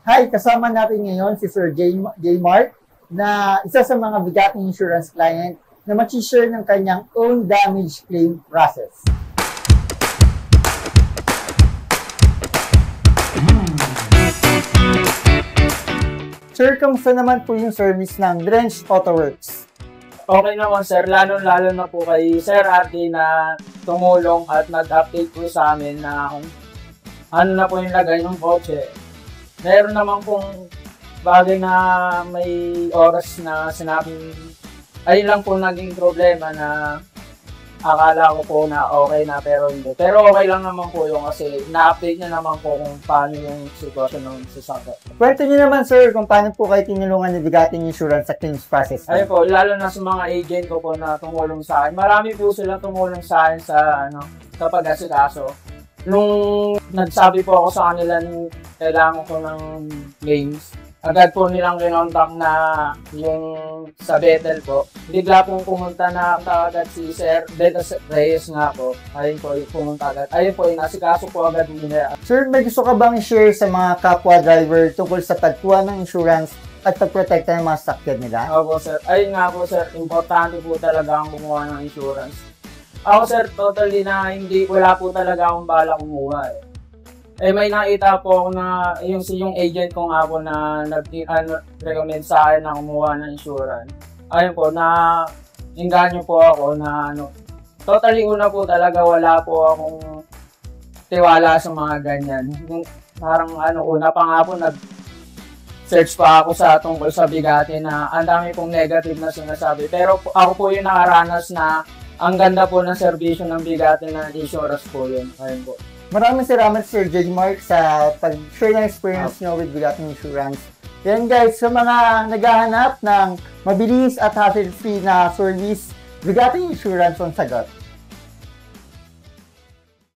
Hi, kasama natin ngayon si Sir J. Mark na isa sa mga bigating insurance client na mag-share ng kanyang own damage claim process. Sir, kamusta naman po yung service ng Drench Autoworks? Okay naman sir, lalo na po kay Sir Ardy na tumulong at nag-update po sa amin na kung ano na po yung lagay ng kotse. Meron naman pong bagay na may oras na sinabing ayun lang po naging problema na akala ko po na okay na pero hindi. Pero okay lang naman po yung kasi na-update niya naman po kung paano yung sitwasyon ng sasakyan. Kwento niyo naman sir kung paano po kayo tinulungan ng bigating insurance sa claims process. Ayun po, lalo na sa mga agent ko po na tumulong sa akin. Marami po silang tumulong sa akin sa pag-asikaso. Nung nagsabi po ako sa kanila kailangan ko ng claims, agad po nilang kinontak na yung sa Bethel po. Bigla pong pumunta na agad si Sir Bethel Reyes nga po. Ayun po yung pumunta agad. Ayun po yung nasikaso po agad nila. Sir, may gusto ka bang i-share sa mga kapwa driver tungkol sa pagkuha ng insurance at pagprotekta ng mga sakyan nila? Opo sir. Ayun nga po sir, importante po talaga ang kumuha ng insurance. Ako sir, totally na wala po talaga akong bala kumuha eh. May nakita po ako na yung agent ko nga po na nag-recommend sa akin na kumuha ng insurance. Ayun po, inganyo po ako na totally una po talaga wala po akong tiwala sa mga ganyan. Parang una pa nga po nag-search pa ako sa tungkol sa bigati na ang dami pong negative na sinasabi. Pero ako po yung nakaranas na ang ganda po ng serbisyo ng bigati na insurance po yun. Ayun po. Maraming salamat Sir J. Mark sa pag-share ng experience nyo with Bigating Insurance. Yan guys, sa mga naghahanap ng mabilis at hassle-free na service, Bigating Insurance ang sagot.